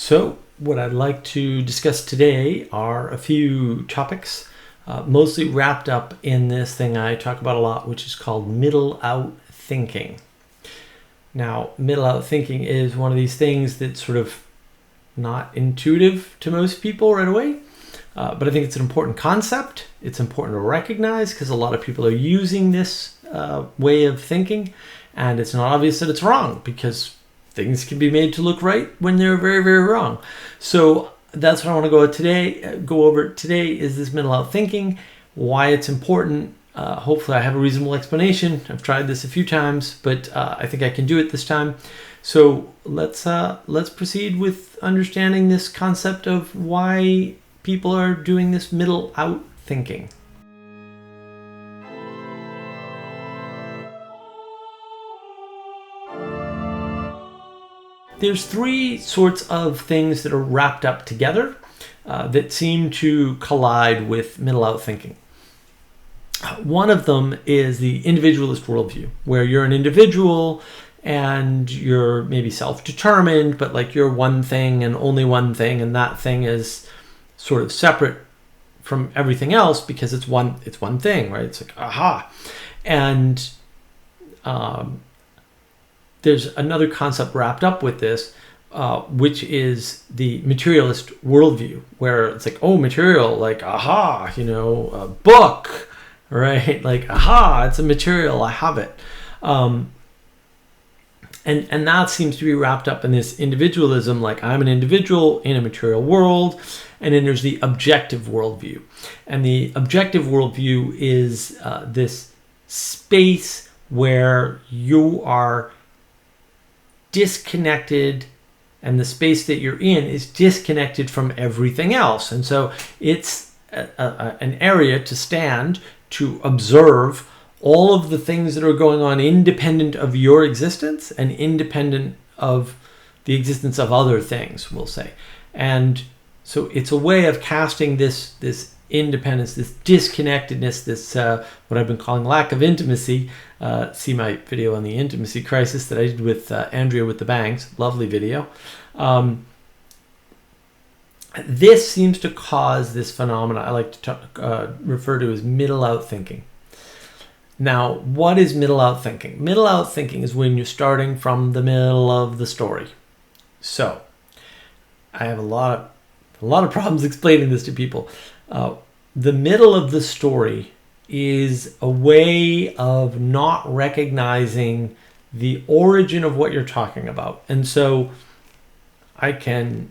So what I'd like to discuss today are a few topics, mostly wrapped up in this thing I talk about a lot, which is called middle out thinking. Now, middle out thinking is one of these things that's sort of not intuitive to most people right away, but I think it's an important concept. It's important to recognize because a lot of people are using this way of thinking, and it's not obvious that it's wrong because things can be made to look right when they're very, very wrong. So that's what I want to go over today is this middle out thinking, why it's important. Hopefully I have a reasonable explanation. I've tried this a few times, but I think I can do it this time. So let's proceed with understanding this concept of why people are doing this middle out thinking. There's three sorts of things that are wrapped up together that seem to collide with middle out thinking. One of them is the individualist worldview, where you're an individual and you're maybe self-determined, but like you're one thing and only one thing, and that thing is sort of separate from everything else because it's one thing, right? It's like, aha. And there's another concept wrapped up with this, which is the materialist worldview, where it's like, oh, material, like, aha, a book, right? Like, aha, it's a material, I have it. And that seems to be wrapped up in this individualism, like I'm an individual in a material world. And then there's the objective worldview. And the objective worldview is this space where you are disconnected, and the space that you're in is disconnected from everything else. And so it's an area to stand, to observe all of the things that are going on independent of your existence and independent of the existence of other things, we'll say. And so it's a way of casting this independence, this disconnectedness, this what I've been calling lack of intimacy. See my video on the intimacy crisis that I did with Andrea with the bangs. Lovely video. This seems to cause this phenomena I like to refer to as middle out thinking. Now, what is middle out thinking? Middle out thinking is when you're starting from the middle of the story. So, I have a lot of problems explaining this to people. The middle of the story is a way of not recognizing the origin of what you're talking about. And so I can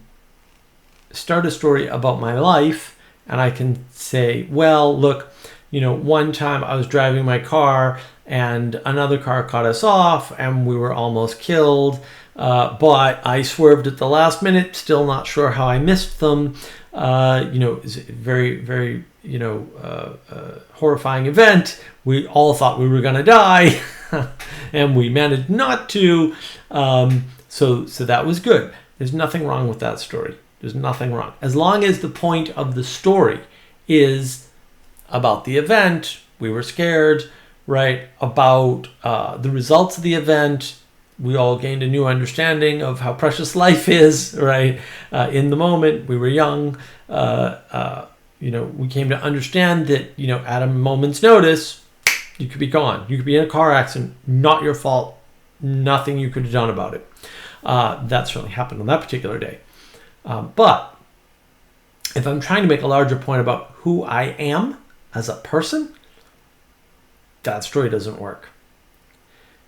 start a story about my life and I can say, well, look, one time I was driving my car and another car cut us off and we were almost killed. But I swerved at the last minute, still not sure how I missed them. It's a very, very, horrifying event. We all thought we were going to die and we managed not to. So that was good. There's nothing wrong with that story. There's nothing wrong. As long as the point of the story is about the event, we were scared, right? About the results of the event, we all gained a new understanding of how precious life is, right? In the moment, we were young. We came to understand that, at a moment's notice, you could be gone. You could be in a car accident, not your fault, nothing you could have done about it. That certainly happened on that particular day. But if I'm trying to make a larger point about who I am as a person, that story doesn't work.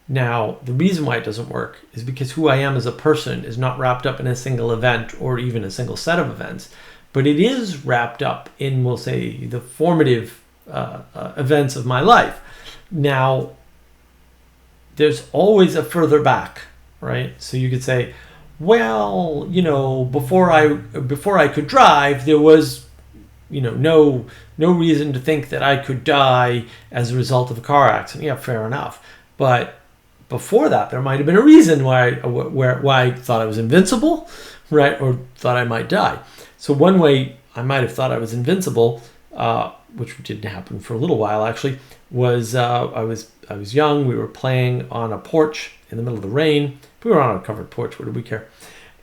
Now, the reason why it doesn't work is because who I am as a person is not wrapped up in a single event or even a single set of events, but it is wrapped up in, we'll say, the formative events of my life. Now, there's always a further back, right? So you could say, well, before I could drive, there was, no reason to think that I could die as a result of a car accident. Yeah, fair enough. But before that, there might have been a reason why I thought I was invincible, right? Or thought I might die. So one way I might have thought I was invincible, which didn't happen for a little while actually, was I was young. We were playing on a porch in the middle of the rain. We were on a covered porch. What did we care?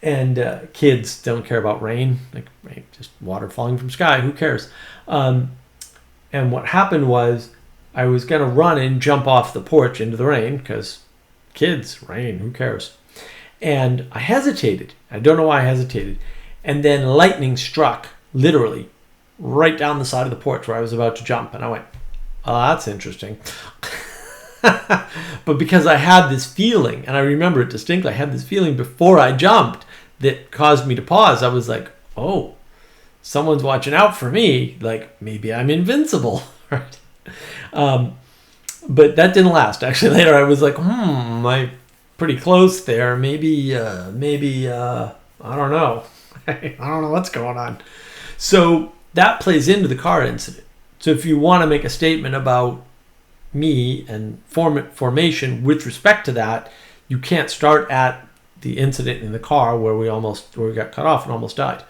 And kids don't care about rain, like rain, just water falling from sky. Who cares? And what happened was I was going to run and jump off the porch into the rain because kids, rain, who cares? And I hesitated. I don't know why I hesitated. And then lightning struck literally right down the side of the porch where I was about to jump. And I went, oh, that's interesting. But because I had this feeling, and I remember it distinctly, I had this feeling before I jumped that caused me to pause. I was like, oh, someone's watching out for me. Like, maybe I'm invincible, right? But that didn't last. Actually, later I was like, I'm pretty close there. Maybe, I don't know. I don't know what's going on. So that plays into the car incident. So if you want to make a statement about me and formation with respect to that, you can't start at the incident in the car where we got cut off and almost died.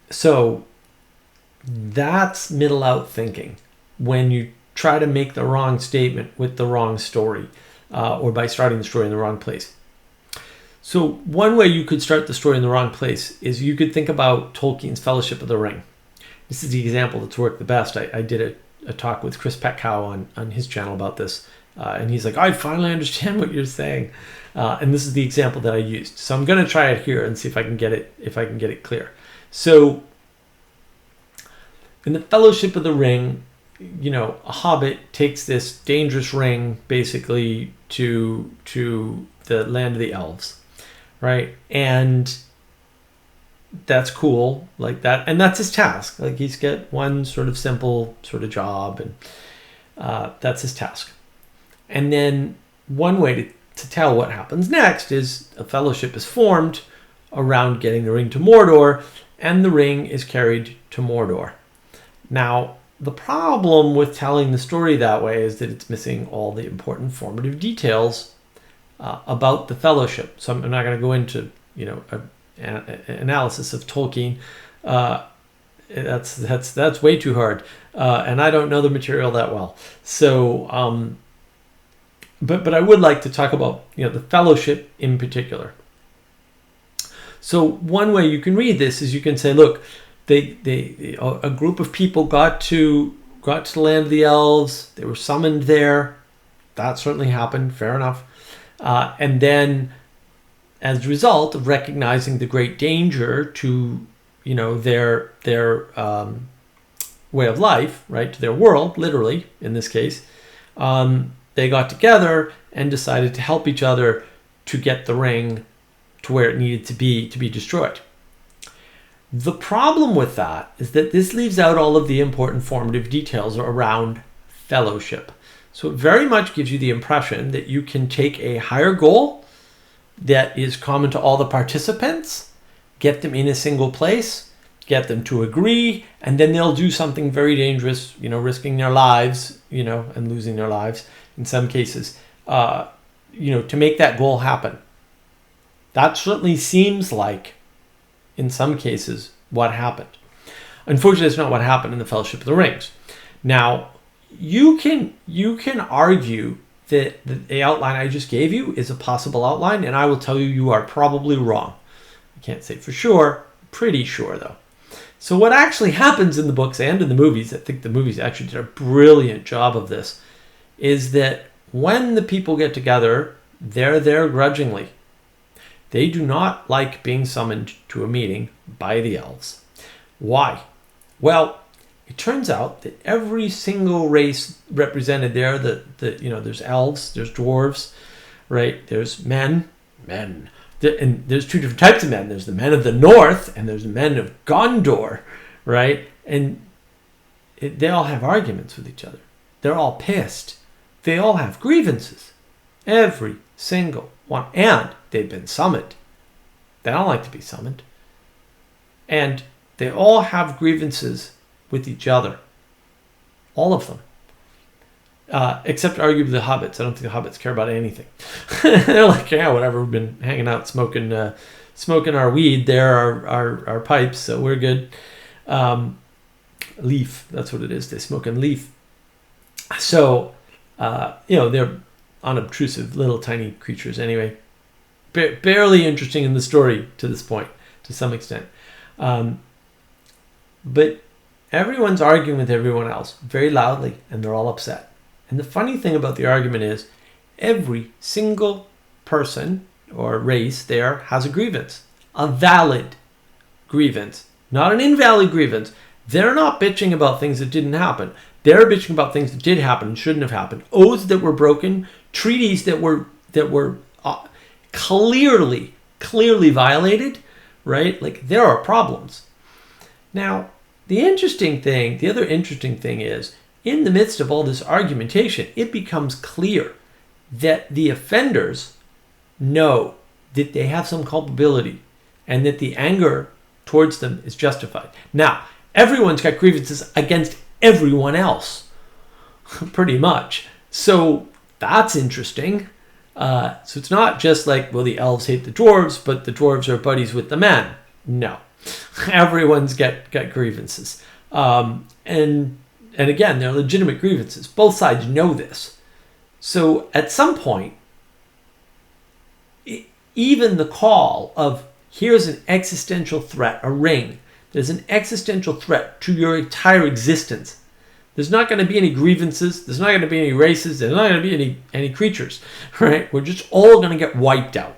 So that's middle out thinking, when you try to make the wrong statement with the wrong story, or by starting the story in the wrong place. So one way you could start the story in the wrong place is you could think about Tolkien's Fellowship of the Ring. This is the example that's worked the best. I did a talk with Chris Petkow on his channel about this, and he's like, I finally understand what you're saying. And this is the example that I used. So I'm going to try it here and see if I can get it clear. So in the Fellowship of the Ring, a hobbit takes this dangerous ring basically to the land of the elves, right? And that's cool, like that, and that's his task. Like, he's got one sort of simple sort of job, and that's his task. And then one way to tell what happens next is a fellowship is formed around getting the ring to Mordor, and the ring is carried to Mordor. Now, the problem with telling the story that way is that it's missing all the important formative details about the fellowship. So I'm not going to go into an analysis of Tolkien. That's way too hard, and I don't know the material that well. So, but I would like to talk about the fellowship in particular. So one way you can read this is you can say, look, a group of people got to the land of the elves. They were summoned there. That certainly happened. Fair enough. And then, as a result of recognizing the great danger to their way of life, right, to their world, literally in this case, they got together and decided to help each other to get the ring to where it needed to be destroyed. The problem with that is that this leaves out all of the important formative details around fellowship. So it very much gives you the impression that you can take a higher goal that is common to all the participants, get them in a single place, get them to agree, and then they'll do something very dangerous, risking their lives, and losing their lives in some cases, to make that goal happen. That certainly seems like, in some cases, what happened. Unfortunately, it's not what happened in the Fellowship of the Rings. Now, you can argue that the outline I just gave you is a possible outline, and I will tell you are probably wrong. I can't say for sure, pretty sure though. So what actually happens in the books and in the movies, I think the movies actually did a brilliant job of this, is that when the people get together, they're there grudgingly. They do not like being summoned to a meeting by the elves. Why? Well, it turns out that every single race represented there, there's elves, there's dwarves, right? There's men, and there's two different types of men. There's the men of the north, and there's the men of Gondor, right? And they all have arguments with each other. They're all pissed. They all have grievances. Every single one. And they've been summoned. They don't like to be summoned. And they all have grievances with each other. All of them. Except arguably the hobbits. I don't think the hobbits care about anything. They're like, yeah, whatever. We've been hanging out smoking our weed there, our pipes, so we're good. Leaf, that's what it is. They smoke in leaf. So, they're unobtrusive little tiny creatures anyway. barely interesting in the story to this point, to some extent. But everyone's arguing with everyone else very loudly, and they're all upset. And the funny thing about the argument is every single person or race there has a grievance, a valid grievance, not an invalid grievance. They're not bitching about things that didn't happen. They're bitching about things that did happen and shouldn't have happened. Oaths that were broken, treaties that were clearly violated, right? Like, there are problems. Now, the other interesting thing is, in the midst of all this argumentation, it becomes clear that the offenders know that they have some culpability and that the anger towards them is justified. Now, everyone's got grievances against everyone else, pretty much. So that's interesting. So it's not just like, well, the elves hate the dwarves, but the dwarves are buddies with the men. No, everyone's got grievances. And again, they're legitimate grievances. Both sides know this. So at some point, even the call of, here's an existential threat, a ring. There's an existential threat to your entire existence. There's not going to be any grievances. There's not going to be any races. There's not going to be any creatures, right? We're just all going to get wiped out.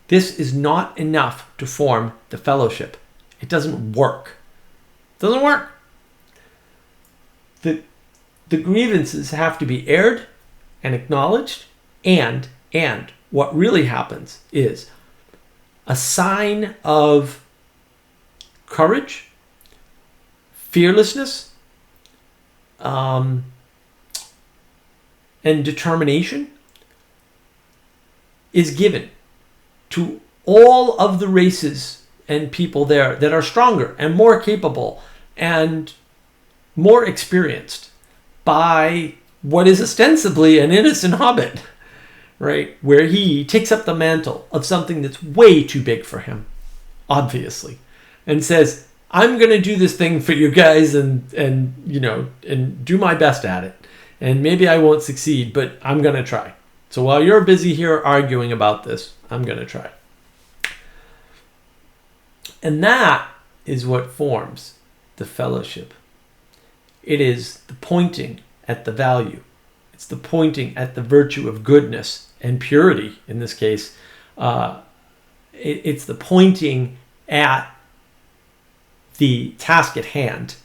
This is not enough to form the fellowship. It doesn't work. It doesn't work. The grievances have to be aired and acknowledged, and what really happens is a sign of courage, fearlessness, and determination is given to all of the races and people there that are stronger and more capable and more experienced by what is ostensibly an innocent hobbit, right? Where he takes up the mantle of something that's way too big for him, obviously, and says, I'm going to do this thing for you guys and do my best at it. And maybe I won't succeed, but I'm going to try. So while you're busy here arguing about this, I'm going to try. And that is what forms the fellowship. It is the pointing at the value. It's the pointing at the virtue of goodness and purity, in this case. It's the pointing at the task at hand,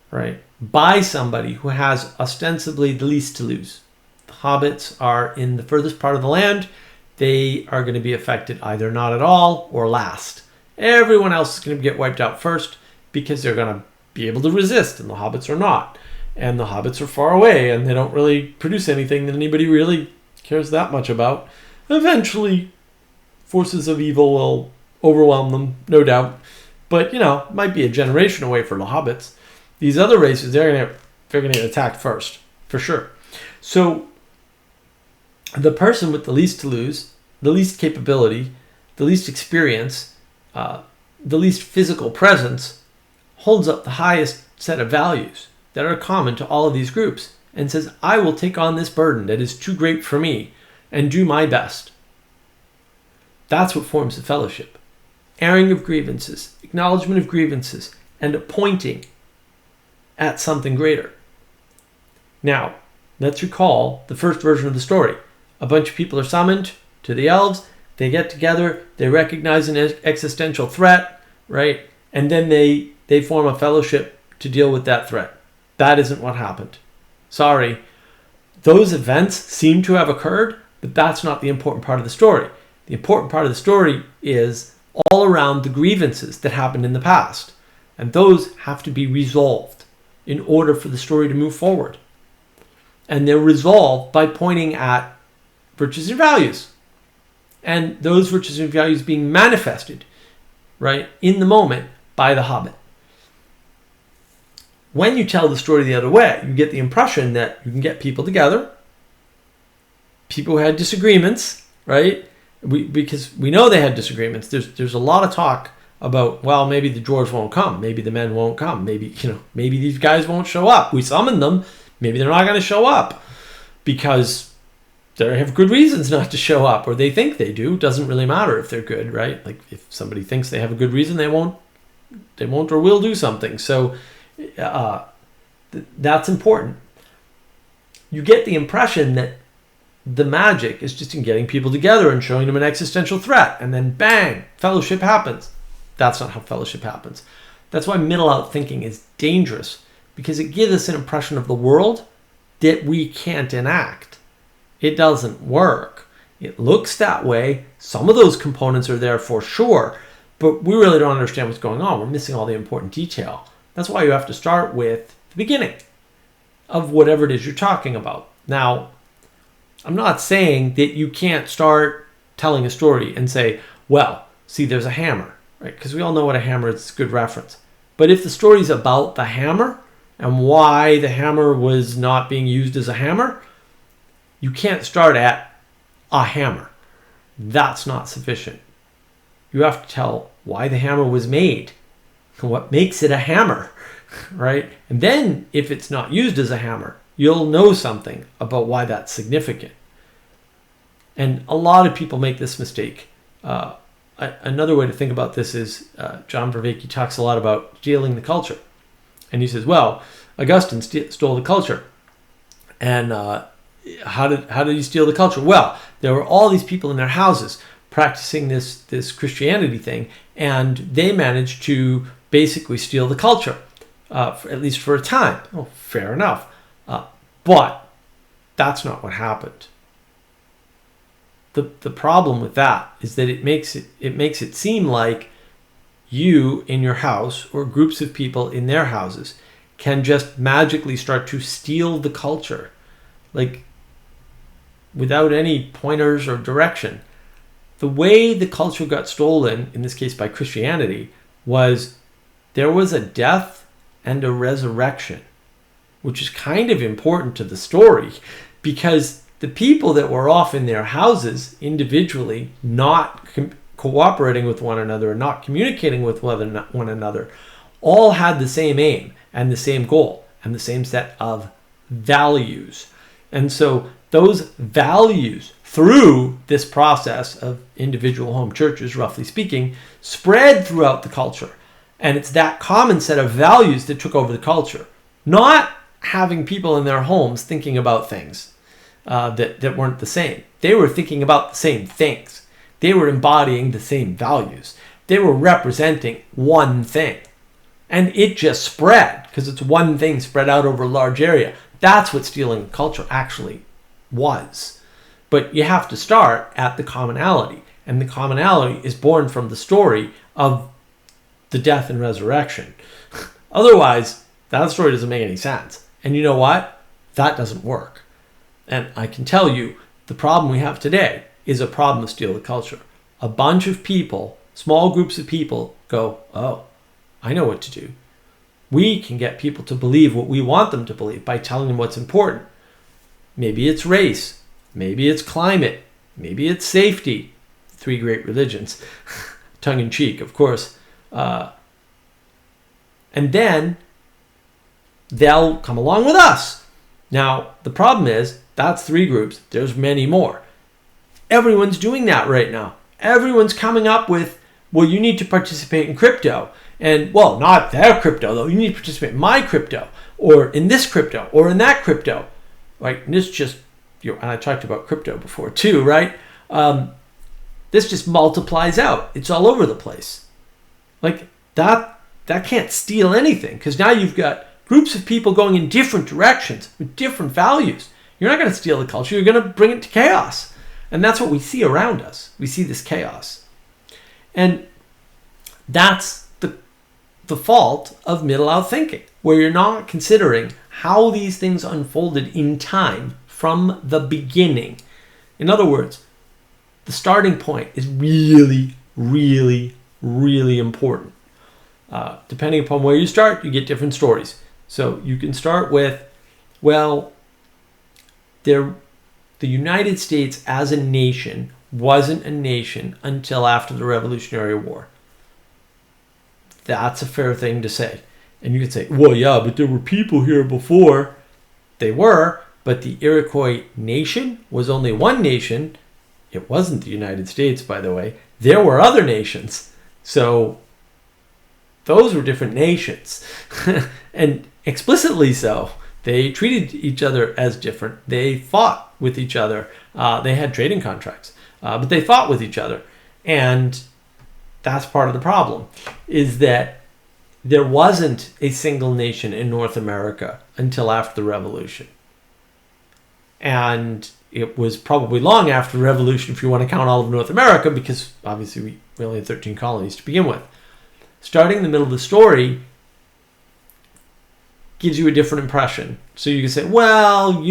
right? By somebody who has ostensibly the least to lose. The hobbits are in the furthest part of the land. They are going to be affected either not at all or last. Everyone else is going to get wiped out first because they're going to be able to resist, and the hobbits are not. And the hobbits are far away, and they don't really produce anything that anybody really cares that much about. Eventually, forces of evil will overwhelm them, no doubt. But, it might be a generation away for the hobbits. These other races, they're going to get attacked first, for sure. So, the person with the least to lose, the least capability, the least experience, the least physical presence, holds up the highest set of values that are common to all of these groups and says, I will take on this burden that is too great for me and do my best. That's what forms the fellowship. Airing of grievances, acknowledgement of grievances, and a pointing at something greater. Now, let's recall the first version of the story. A bunch of people are summoned to the elves. They get together. They recognize an existential threat, right? And then they form a fellowship to deal with that threat. That isn't what happened. Sorry. Those events seem to have occurred, but that's not the important part of the story. The important part of the story is all around the grievances that happened in the past. And those have to be resolved in order for the story to move forward. And they're resolved by pointing at virtues and values. And those virtues and values being manifested, right, in the moment by the hobbit. When you tell the story the other way, you get the impression that you can get people together, people who had disagreements, right? Because we know they had disagreements. There's a lot of talk about, well, maybe the dwarves won't come, maybe the men won't come, maybe these guys won't show up. We summoned them, maybe they're not going to show up because they have good reasons not to show up, or they think they do. Doesn't really matter if they're good, right? Like if somebody thinks they have a good reason, they won't or will do something. So that's important. You get the impression that the magic is just in getting people together and showing them an existential threat, and then bang, fellowship happens. That's not how fellowship happens. That's why middle out thinking is dangerous, because it gives us an impression of the world that we can't enact. It doesn't work. It looks that way. Some of those components are there for sure, but we really don't understand what's going on. We're missing all the important detail. That's why you have to start with the beginning of whatever it is you're talking about. Now, I'm not saying that you can't start telling a story and say, well, see, there's a hammer, right? Because we all know what a hammer is. It's a good reference. But if the story's about the hammer and why the hammer was not being used as a hammer, you can't start at a hammer. That's not sufficient. You have to tell why the hammer was made, what makes it a hammer, right? And then if it's not used as a hammer, you'll know something about why that's significant. And a lot of people make this mistake. Another way to think about this is John Vervaeke talks a lot about stealing the culture. And he says, well, Augustine stole the culture. And how did he steal the culture? Well, there were all these people in their houses practicing this Christianity thing, and they managed to basically steal the culture, at least for a time. Oh, fair enough. But that's not what happened. The problem with that is that it makes it seem like you in your house or groups of people in their houses can just magically start to steal the culture, like without any pointers or direction. The way the culture got stolen, in this case by Christianity, was there was a death and a resurrection, which is kind of important to the story, because the people that were off in their houses individually, not cooperating with one another and not communicating with one another, all had the same aim and the same goal and the same set of values. And so those values, through this process of individual home churches, roughly speaking, spread throughout the culture. And it's that common set of values that took over the culture, not having people in their homes thinking about things that weren't the same. They were thinking about the same things. They were embodying the same values. They were representing one thing. And it just spread, because it's one thing spread out over a large area. That's what stealing culture actually was. But you have to start at the commonality. And the commonality is born from the story of the death and resurrection. Otherwise, that story doesn't make any sense. And you know what? That doesn't work. And I can tell you, the problem we have today is a problem to steal the culture. A bunch of people, small groups of people go, oh, I know what to do. We can get people to believe what we want them to believe by telling them what's important. Maybe it's race. Maybe it's climate. Maybe it's safety. 3 great religions. Tongue in cheek, of course. And then they'll come along with us. Now, the problem is, that's 3 groups. There's many more. Everyone's doing that right now. Everyone's coming up with, well, you need to participate in crypto. And, well, not their crypto, though. You need to participate in my crypto, or in this crypto, or in that crypto. Right? And this just, and I talked about crypto before too, right? This just multiplies out. It's all over the place. Like, that can't steal anything, because now you've got groups of people going in different directions with different values. You're not going to steal the culture. You're going to bring it to chaos. And that's what we see around us. We see this chaos. And that's the fault of middle out thinking, where you're not considering how these things unfolded in time from the beginning. In other words, the starting point is really, really, really important. Depending upon where you start, you get different stories. So you can start with, well, the United States as a nation wasn't a nation until after the Revolutionary War. That's a fair thing to say. And you could say, well, yeah, but there were people here before. They were, But the Iroquois nation was only one nation. It wasn't the United States, by the way. There were other nations. So those were different nations. And explicitly so. They treated each other as different. They fought with each other. They had trading contracts. But they fought with each other. And that's part of the problem, is that there wasn't a single nation in North America until after the Revolution. And it was probably long after the Revolution, if you want to count all of North America, because obviously we only had 13 colonies to begin with. Starting in the middle of the story gives you a different impression. So you can say, well,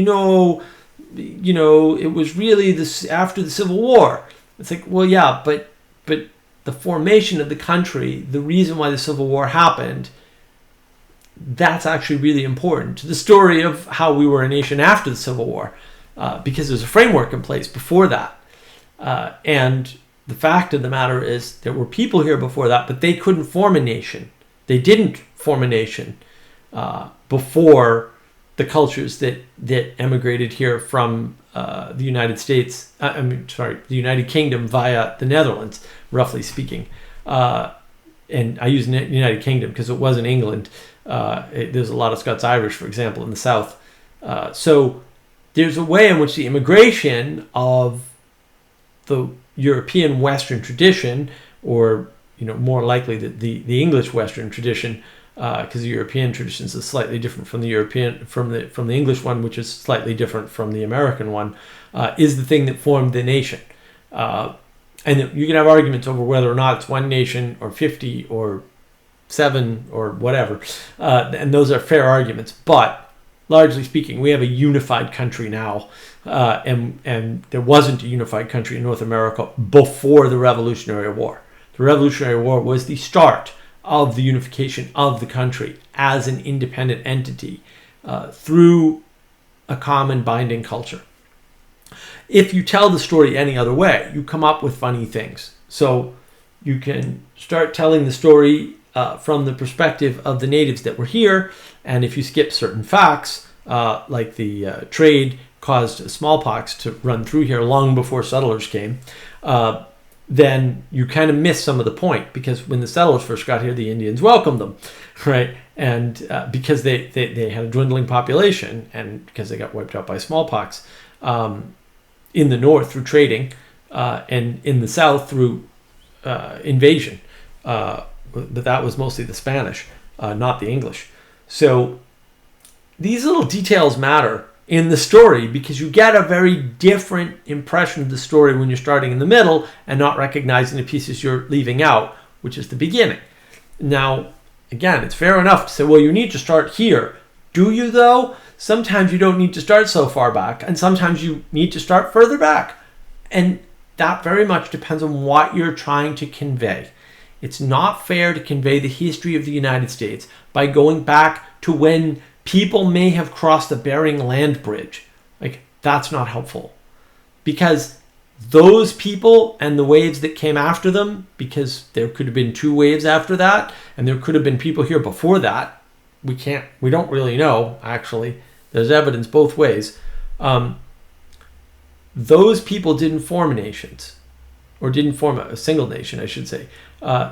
it was really this after the Civil War. It's like, well, yeah, but the formation of the country, the reason why the Civil War happened, that's actually really important to the story of how we were a nation after the Civil War, because there's a framework in place before that. And the fact of the matter is there were people here before that, but they couldn't form a nation. They didn't form a nation before the cultures that emigrated here from the United States, the United Kingdom via the Netherlands, roughly speaking. And I use United Kingdom because it wasn't England. There's a lot of Scots-Irish, for example, in the South. So there's a way in which the immigration of the European Western tradition, or more likely the English Western tradition, because the European tradition is slightly different from the English one, which is slightly different from the American one, is the thing that formed the nation. And you can have arguments over whether or not it's one nation or 50 or 7 or whatever, and those are fair arguments. But largely speaking, we have a unified country now, and there wasn't a unified country in North America before the Revolutionary War. The Revolutionary War was the start of the unification of the country as an independent entity through a common binding culture. If you tell the story any other way, you come up with funny things. So you can start telling the story from the perspective of the natives that were here, and if you skip certain facts, like the trade caused smallpox to run through here long before settlers came, then you kind of miss some of the point, because when the settlers first got here, the Indians welcomed them, right? And because they had a dwindling population, and because they got wiped out by smallpox in the north through trading, and in the south through invasion. But that was mostly the Spanish, not the English. So these little details matter in the story, because you get a very different impression of the story when you're starting in the middle and not recognizing the pieces you're leaving out, which is the beginning. Now, again, it's fair enough to say, well, you need to start here. Do you, though? Sometimes you don't need to start so far back, and sometimes you need to start further back. And that very much depends on what you're trying to convey. It's not fair to convey the history of the United States by going back to when people may have crossed the Bering Land Bridge. Like, that's not helpful. Because those people and the waves that came after them, because there could have been 2 waves after that, and there could have been people here before that. We don't really know, actually. There's evidence both ways. Those people didn't form nations, or didn't form a single nation, I should say.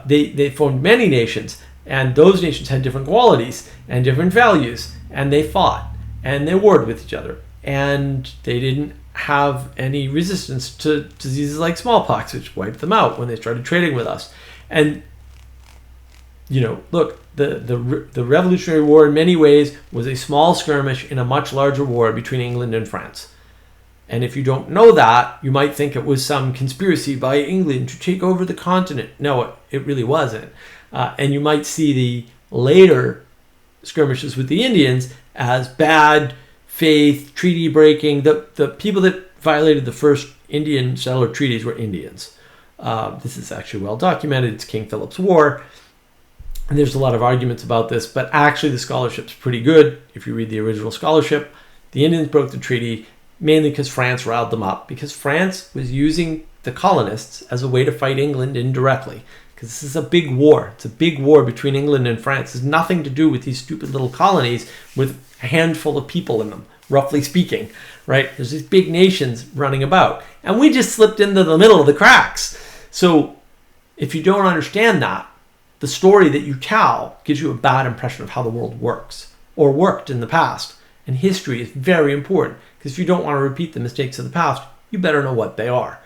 They formed many nations, and those nations had different qualities and different values, and they fought, and they warred with each other, and they didn't have any resistance to diseases like smallpox, which wiped them out when they started trading with us. And look, the Revolutionary War in many ways was a small skirmish in a much larger war between England and France. And if you don't know that, you might think it was some conspiracy by England to take over the continent. No, it really wasn't. And you might see the later skirmishes with the Indians as bad faith, treaty breaking. The people that violated the first Indian settler treaties were Indians. This is actually well documented. It's King Philip's War. And there's a lot of arguments about this, but actually the scholarship's pretty good. If you read the original scholarship, the Indians broke the treaty mainly because France riled them up, because France was using the colonists as a way to fight England indirectly. Because this is a big war. It's a big war between England and France. It has nothing to do with these stupid little colonies with a handful of people in them, roughly speaking, right? There's these big nations running about, and we just slipped into the middle of the cracks. So if you don't understand that, the story that you tell gives you a bad impression of how the world works or worked in the past. And history is very important, because if you don't want to repeat the mistakes of the past, you better know what they are.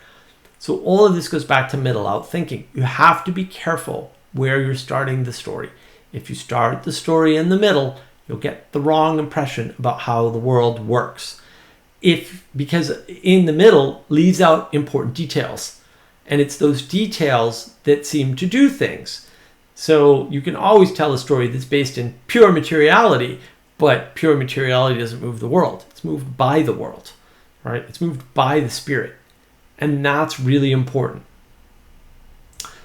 So all of this goes back to middle out thinking. You have to be careful where you're starting the story. If you start the story in the middle, you'll get the wrong impression about how the world works. Because in the middle leaves out important details. And it's those details that seem to do things. So you can always tell a story that's based in pure materiality, but pure materiality doesn't move the world. It's moved by the world, right? It's moved by the spirit. And that's really important.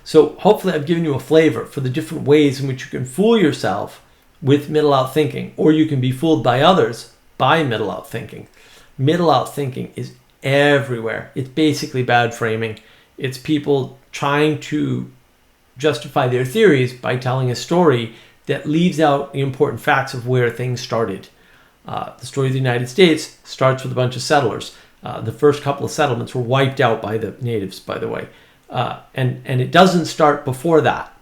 So hopefully I've given you a flavor for the different ways in which you can fool yourself with middle out thinking, or you can be fooled by others by middle out thinking. Middle out thinking is everywhere. It's basically bad framing. It's people trying to justify their theories by telling a story that leaves out the important facts of where things started. The story of the United States starts with a bunch of settlers. The first couple of settlements were wiped out by the natives, by the way. And it doesn't start before that,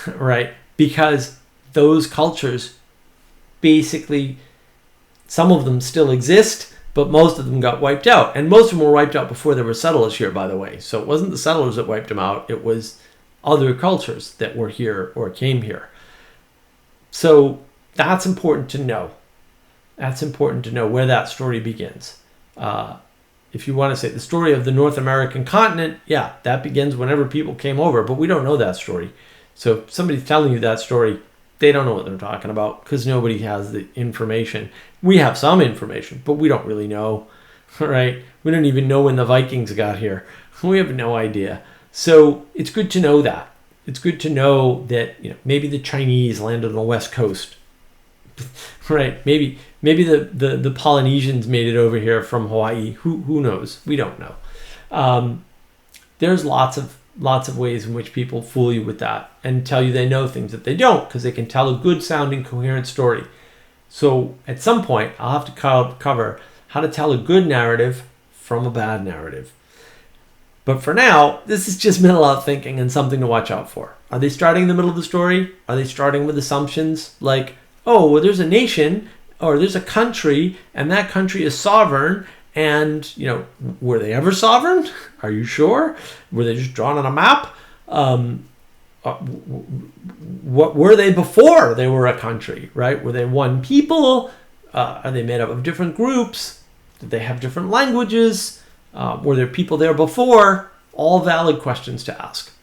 right? Because those cultures, basically, some of them still exist, but most of them got wiped out. And most of them were wiped out before there were settlers here, by the way. So it wasn't the settlers that wiped them out. It was other cultures that were here or came here. So that's important to know. That's important to know where that story begins. If you want to say the story of the North American continent, yeah, that begins whenever people came over, but we don't know that story. So if somebody's telling you that story, they don't know what they're talking about, because nobody has the information. We have some information, but we don't really know, right? We don't even know when the Vikings got here. We have no idea. So it's good to know that. It's good to know that, maybe the Chinese landed on the West Coast, right? Maybe the Polynesians made it over here from Hawaii. Who knows? We don't know. There's lots of ways in which people fool you with that and tell you they know things that they don't, because they can tell a good sounding coherent story. So at some point I'll have to cover how to tell a good narrative from a bad narrative. But for now, this is just middle out thinking and something to watch out for. Are they starting in the middle of the story? Are they starting with assumptions like, oh, well, there's a nation or there's a country and that country is sovereign, and, were they ever sovereign? Are you sure? Were they just drawn on a map? What were they before they were a country, right? Were they one people? Are they made up of different groups? Did they have different languages? Were there people there before? All valid questions to ask.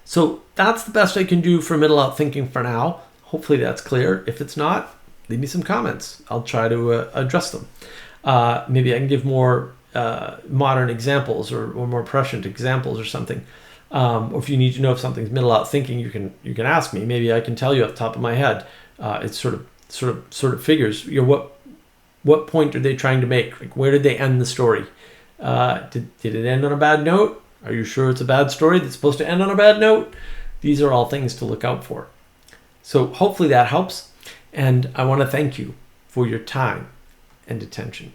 So that's the best I can do for middle out thinking for now. Hopefully that's clear. If it's not, leave me some comments. I'll try to address them. Maybe I can give more modern examples or more prescient examples or something. Or if you need to know if something's middle out thinking, you can ask me. Maybe I can tell you off the top of my head. It's sort of figures. What point are they trying to make? Like, where did they end the story? Did it end on a bad note? Are you sure it's a bad story that's supposed to end on a bad note? These are all things to look out for. So hopefully that helps. And I want to thank you for your time and attention.